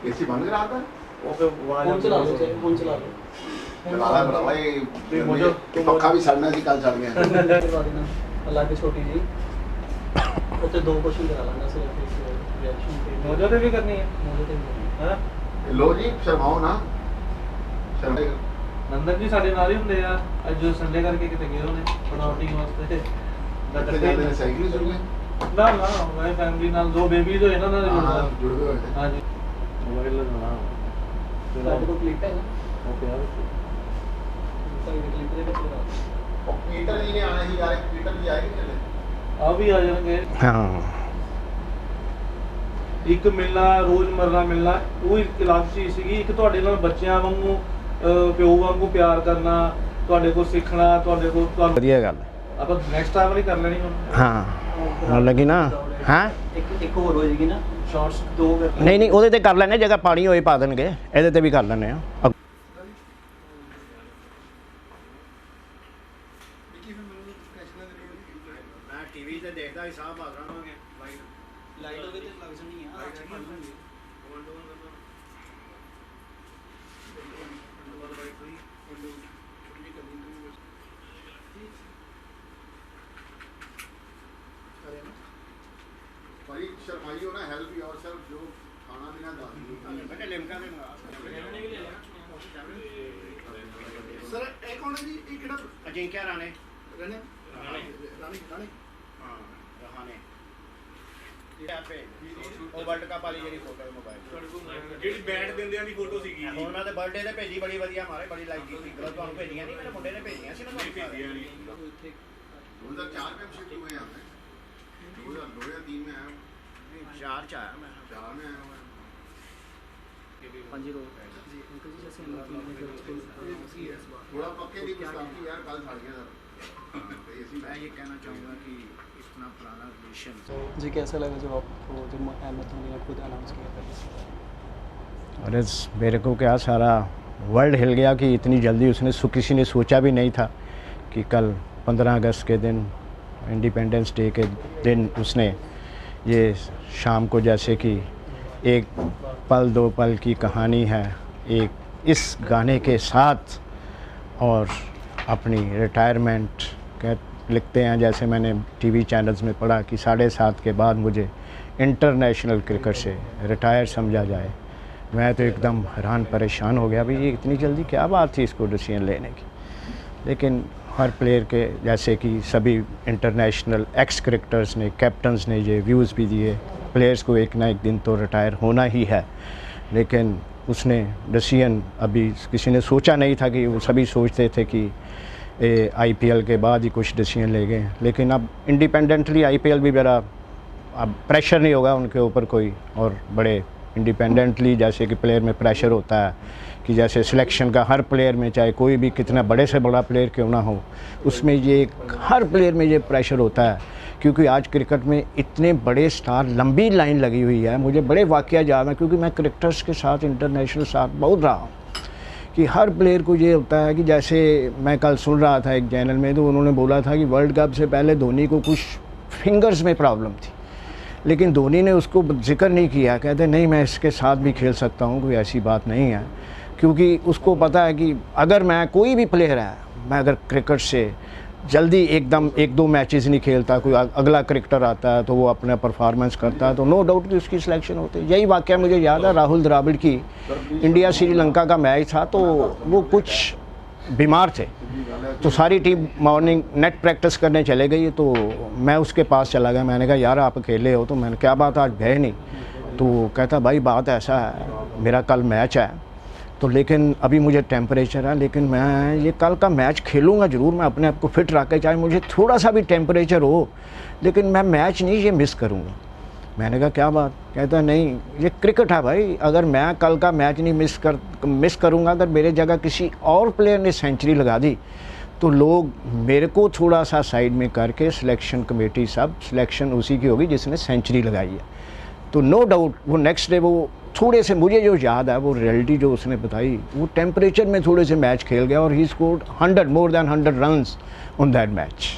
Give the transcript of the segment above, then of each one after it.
AC बंद करा था वो पे फोन चला लो फोन चला लो चला भरावा ये मुझे पक्का भी सड़ना सी कल सड़ गया करवा देना अल्लाह की छोटी जी उते दो क्वेश्चन करा लेना सिर्फ इस रिएक्शन पे मोजो पे भी करनी है मोजो पे भी हां लो जी शर्माओ ना शर्माओ नंदन जी साडे नाल ही हुंदे आ अज जो संडे करके किते गए होने प्रोटीन वास्ते कितने जाते हैं साइकिल से गए ना ना मैं फैमिली नाल दो बेबीज होए ना ना हां जुड़ गए थे हां जी मोबाइल लगाना साइड को क्लिक है ना ओके यार साइड क्लिक दे के चला पीटर जी ने आना ही यार पीटर जी आएंगे चले आ भी आ जाएंगे हाँ ਇੱਕ ਮਿਲਣਾ ਰੋਜ਼ਮਰਰਾ ਮਿਲਣਾ ਉਹ ਇਲਾਜ ਚੀਜ਼ ਸੀਗੀ ਇੱਕ ਤੁਹਾਡੇ ਨਾਲ ਬੱਚਿਆਂ ਵਾਂਗੂ ਪਿਓ ਵਾਂਗੂ ਪਿਆਰ ਕਰਨਾ ਤੁਹਾਡੇ ਕੋਲ ਸਿੱਖਣਾ ਤੁਹਾਡੇ ਕੋਲ ਤੁਹਾਨੂੰ ਵਧੀਆ ਗੱਲ ਆਪਾਂ ਨੈਕਸਟ ਟਾਈਮ ਵਾਲੀ ਕਰ ਲੈਣੀ ਹੁਣ ਹਾਂ ਹੁਣ ਲੱਗੀ ਨਾ ਹਾਂ ਇੱਕ ਹੋਰ ਹੋ ਜਾਏਗੀ ਨਾ ਸ਼ਾਰਟਸ ਦੋ ਕਰ ਨਹੀਂ ਨਹੀਂ ਉਹਦੇ ਤੇ ਕਰ ਲੈਣੇ ਜਗ੍ਹਾ ਪਾਣੀ ਹੋਏ ਪਾ ਦੇਣਗੇ ਇਹਦੇ ਤੇ ਵੀ ਕਰ ਲੈਣੇ ਆ मैं टीवी से देखता हिसाब आ रहा हूं ਲਾਈਟ ਹੋ ਗਈ ਤੇ ਲੱਗ ਜਾਣੀ ਆ ਅੱਜ ਪੜ ਲਾਂਗੇ भाई शर्माई हो ना हेल्प योरसेल्फ जो खाना पीना दादी बेटे लिमका में सर एक कौन है जी एक किड़ा अजिंक्य राणे राणे राणे राणे हां रहाणे ये पे ਉਹ ਵਰਲਡ ਕੱਪ ਵਾਲੀ ਜਿਹੜੀ ਫੋਟੋ ਹੈ ਮੋਬਾਈਲ ਜਿਹੜੀ ਬੈਟ ਦਿੰਦਿਆਂ ਦੀ ਫੋਟੋ ਸੀਗੀ ਹੁਣ ਉਹਨਾਂ ਦੇ ਬਰਥਡੇ ਤੇ ਭੇਜੀ ਬੜੀ ਵਧੀਆ ਮਾਰੇ ਬੜੀ ਲਾਈਕ ਕੀਤੀ ਗਲਤ ਤੁਹਾਨੂੰ ਭੇਜੀਆਂ ਨਹੀਂ ਮੇਰੇ ਮੁੰਡੇ ਨੇ ਭੇਜੀਆਂ ਸੀ ਨਾ ਤੁਹਾਨੂੰ ਭੇਜੀਆਂ ਨਹੀਂ 2004 में शिफ्ट हुए हैं हमने 2002 या 3 में आया हूं 4 च आया मैं 4 में आया हूं हाँ जी जी अंकल जी जैसे हम लोग थोड़ा पक्के भी गुस्ताखी यार कल सड़ गया था मैं ये कहना चाहूँगा कि इतना पुराना रिलेशन जी कैसा लगा जब आपको जब अहमद धोनी ने खुद अनाउंस किया था अरे मेरे को क्या सारा वर्ल्ड हिल गया कि इतनी जल्दी उसने किसी ने सोचा भी नहीं था कि कल 15 अगस्त के दिन इंडिपेंडेंस डे के दिन उसने ये शाम को जैसे कि एक पल दो पल की कहानी है एक इस गाने के साथ और अपनी रिटायरमेंट लिखते हैं जैसे मैंने टीवी चैनल्स में पढ़ा कि 7:30 के बाद मुझे इंटरनेशनल क्रिकेट से रिटायर समझा जाए। मैं तो एकदम हैरान परेशान हो गया भाई ये इतनी जल्दी क्या बात थी इसको डिसीजन लेने की। लेकिन हर प्लेयर के जैसे कि सभी इंटरनेशनल एक्स क्रिकेटर्स ने कैप्टन्स ने ये व्यूज़ भी दिए प्लेयर्स को एक ना एक दिन तो रिटायर होना ही है, लेकिन उसने डिसीजन अभी किसी ने सोचा नहीं था कि वो सभी सोचते थे कि IPL के बाद ही कुछ डिसीजन ले गए, लेकिन अब इंडिपेंडेंटली IPL भी मेरा अब प्रेशर नहीं होगा उनके ऊपर कोई और बड़े इंडिपेंडेंटली जैसे कि प्लेयर में प्रेशर होता है कि जैसे सिलेक्शन का हर प्लेयर में चाहे कोई भी कितना बड़े से बड़ा प्लेयर क्यों ना हो उसमें ये हर प्लेयर में ये प्रेशर होता है क्योंकि आज क्रिकेट में इतने बड़े स्टार लंबी लाइन लगी हुई है। मुझे बड़े वाक़या याद है क्योंकि मैं क्रिकेटर्स के साथ इंटरनेशनल साथ बहुत रहा हूँ कि हर प्लेयर को ये होता है कि जैसे मैं कल सुन रहा था एक चैनल में तो उन्होंने बोला था कि वर्ल्ड कप से पहले धोनी को कुछ फिंगर्स में प्रॉब्लम थी, लेकिन धोनी ने उसको जिक्र नहीं किया, कहते नहीं मैं इसके साथ भी खेल सकता हूँ, कोई ऐसी बात नहीं है, क्योंकि उसको पता है कि अगर मैं कोई भी प्लेयर है मैं अगर क्रिकेट से जल्दी एकदम 1-2 मैचेस नहीं खेलता, कोई अगला क्रिकेटर आता है तो वो अपना परफॉर्मेंस करता है तो नो डाउट कि उसकी सिलेक्शन होती है। यही वाक़या मुझे याद है राहुल द्रविड़ की इंडिया श्रीलंका का मैच था तो वो कुछ बीमार थे तो सारी टीम मॉर्निंग नेट प्रैक्टिस करने चले गई तो मैं उसके पास चला गया। मैंने कहा यार आप अकेले हो? तो मैंने क्या बात आज गए नहीं? तो कहता भाई बात ऐसा है मेरा कल मैच है तो लेकिन अभी मुझे टेम्परेचर है, लेकिन मैं ये कल का मैच खेलूँगा ज़रूर, मैं अपने आप को फिट रख के चाहे मुझे थोड़ा सा भी टेम्परेचर हो लेकिन मैं मैच नहीं ये मिस करूँगा। मैंने कहा क्या बात? कहता नहीं ये क्रिकेट है भाई, अगर मैं कल का मैच नहीं मिस करूँगा, अगर मेरे जगह किसी और प्लेयर ने सेंचुरी लगा दी तो लोग मेरे को थोड़ा सा साइड में करके सिलेक्शन कमेटी सब सिलेक्शन उसी की होगी जिसने सेंचुरी लगाई है। तो नो डाउट वो नेक्स्ट डे वो थोड़े से मुझे जो याद है वो रियलिटी जो उसने बताई वो टेम्परेचर में थोड़े से मैच खेल गया और he scored 100 more than 100 runs on that match.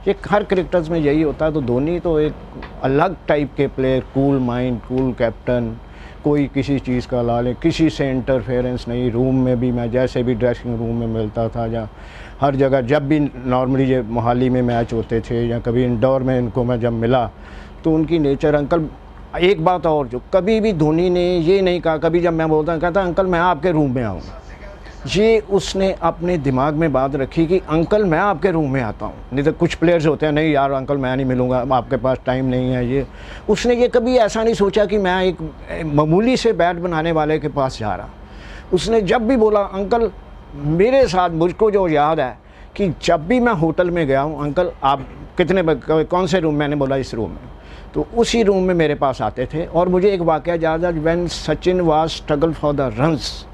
ये हर क्रिकेटर्स में यही होता है। तो धोनी तो एक अलग टाइप के player, cool mind, cool captain, कोई किसी चीज़ का ला ले, किसी से इंटरफेरेंस नहीं। रूम में भी मैं जैसे भी ड्रेसिंग रूम में मिलता था या हर जगह, जब भी नॉर्मली ये मोहाली में मैच होते थे या कभी इंडोर में इनको मैं जब मिला तो उनकी नेचर, अंकल एक बात और, जो कभी भी धोनी ने ये नहीं कहा, कभी जब मैं बोलता कहता अंकल मैं आपके रूम में आऊँगा, ये उसने अपने दिमाग में बात रखी कि अंकल मैं आपके रूम में आता हूँ। नहीं तो कुछ प्लेयर्स होते हैं, नहीं यार अंकल मैं नहीं मिलूँगा, आपके पास टाइम नहीं है। ये उसने ये कभी ऐसा नहीं सोचा कि मैं एक मामूली से बैट बनाने वाले के पास जा रहा। उसने जब भी बोला अंकल मेरे साथ, मुझको जो याद है कि जब भी मैं होटल में गया हूँ, अंकल आप कितने कौन से रूम, मैंने बोला इस रूम में, तो उसी रूम में मेरे पास आते थे। और मुझे एक वाक़या याद है, when Sachin was struggle for the runs,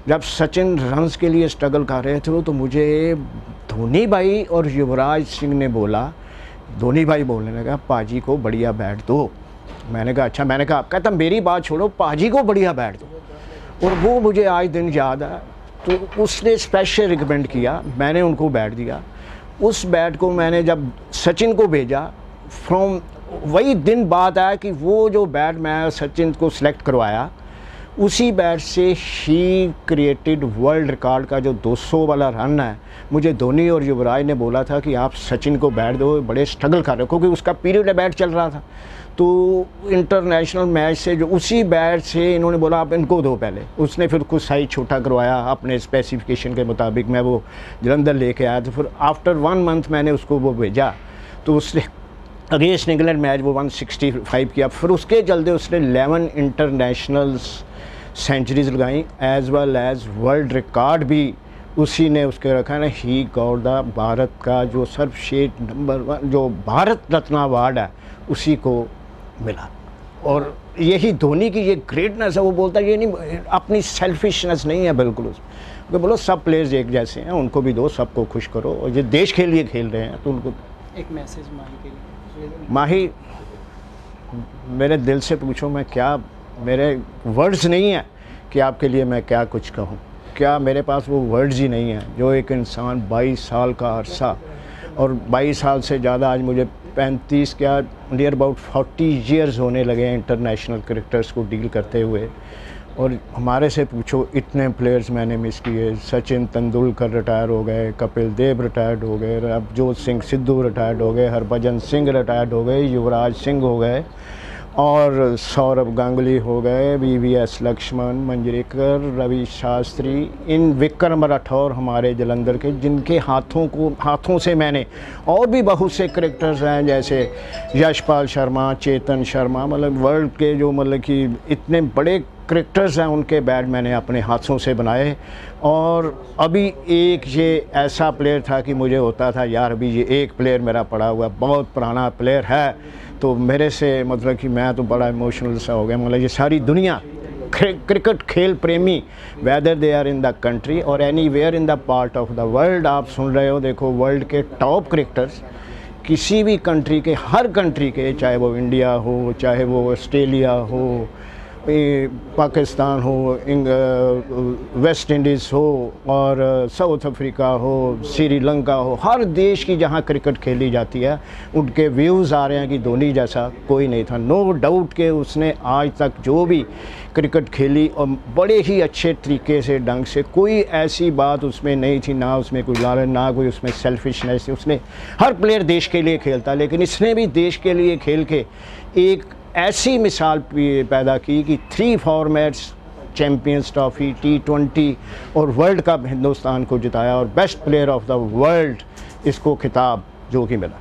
जब सचिन रन्स के लिए स्ट्रगल कर रहे थे तो मुझे धोनी भाई और युवराज सिंह ने बोला, धोनी भाई बोलने लगा पाजी को बढ़िया बैट दो। मैंने कहा अच्छा, मैंने कहा कहता मेरी बात छोड़ो, पाजी को बढ़िया बैट दो। और वो मुझे आज दिन याद है। तो उसने स्पेशल रिकमेंड किया, मैंने उनको बैट दिया। उस बैट को मैंने जब सचिन को भेजा, फ्रॉम वही दिन बात आया कि वो जो बैट मैं सचिन को सिलेक्ट करवाया, उसी बैट से ही क्रिएटेड वर्ल्ड रिकॉर्ड का जो 200 वाला रन है। मुझे धोनी और युवराज ने बोला था कि आप सचिन को बैट दो, बड़े स्ट्रगल कर रहे हो, क्योंकि उसका पीरियड बैट चल रहा था। तो इंटरनेशनल मैच से जो उसी बैट से इन्होंने बोला आप इनको दो पहले। उसने फिर कुछ साइज छोटा करवाया अपने स्पेसिफिकेशन के मुताबिक, मैं वो जलंधर लेके आया। तो फिर आफ्टर 1 मंथ मैंने उसको वो भेजा, तो उसने अगेंस्ट इंग्लैंड मैच वो 165 किया। फिर उसके चलते उसने 11 इंटरनेशनल सेंचुरीज लगाई, as well as world record भी उसी ने उसके रखा ना। ही गॉट द भारत का जो सर्वश्रेष्ठ नंबर 1 जो भारत रत्न अवार्ड है, उसी को मिला। और यही धोनी की ये ग्रेटनेस है। वो बोलता है ये नहीं, अपनी सेल्फिशनेस नहीं है बिल्कुल उसमें। तो बोलो सब प्लेयर्स एक जैसे हैं, उनको भी दो, सबको खुश करो। और ये देश के लिए खेल रहे हैं तो उनको एक मैसेज माही के लिए। माही, मेरे दिल से पूछो, मैं क्या, मेरे वर्ड्स नहीं हैं कि आपके लिए मैं क्या कुछ कहूँ। क्या मेरे पास वो वर्ड्स ही नहीं हैं। जो एक इंसान 22 साल का अरसा, और 22 साल से ज़्यादा, आज मुझे 35 क्या नियर अबाउट 40 ईयर्स होने लगे हैं इंटरनेशनल क्रिकेटर्स को डील करते हुए। और हमारे से पूछो इतने प्लेयर्स मैंने मिस किए। सचिन तेंदुलकर रिटायर हो गए, कपिल देव रिटायर्ड हो गए, नवजोत सिंह सिद्धू रिटायर्ड हो गए, हरभजन सिंह रिटायर्ड हो गए, युवराज सिंह हो गए, और सौरभ गांगुली हो गए, VVS लक्ष्मण, मंजरेकर, रवि शास्त्री, इन विक्रम राठौर हमारे जलंधर के, जिनके हाथों से मैंने, और भी बहुत से क्रिकेटर्स हैं जैसे यशपाल शर्मा, चेतन शर्मा, मतलब वर्ल्ड के जो मतलब कि इतने बड़े क्रिकेटर्स हैं, उनके बैट मैंने अपने हाथों से बनाए। और अभी एक ये ऐसा प्लेयर था कि मुझे होता था यार अभी ये एक प्लेयर मेरा पड़ा हुआ, बहुत पुराना प्लेयर है, तो मेरे से मतलब कि मैं तो बड़ा इमोशनल सा हो गया। मतलब ये सारी दुनिया क्रिकेट खेल प्रेमी, whether they are in the country और anywhere in the part of the world, आप सुन रहे हो, देखो वर्ल्ड के टॉप क्रिकेटर्स किसी भी कंट्री के, हर कंट्री के, चाहे वो इंडिया हो, चाहे वो ऑस्ट्रेलिया हो, पाकिस्तान हो, वेस्ट इंडीज़ हो, और साउथ अफ्रीका हो, श्रीलंका हो, हर देश की जहां क्रिकेट खेली जाती है उनके व्यूज़ आ रहे हैं कि धोनी जैसा कोई नहीं था। नो डाउट कि उसने आज तक जो भी क्रिकेट खेली और बड़े ही अच्छे तरीके से, ढंग से, कोई ऐसी बात उसमें नहीं थी, ना उसमें कोई लालच, ना कोई उसमें सेल्फिशनेस। उसने, हर प्लेयर देश के लिए खेलता, लेकिन इसने भी देश के लिए खेल के एक ऐसी मिसाल पैदा की कि 3 फॉर्मेट्स, चैम्पियंस ट्रॉफी, T20 और वर्ल्ड कप हिंदुस्तान को जिताया, और best player of the world इसको खिताब जो कि मिला।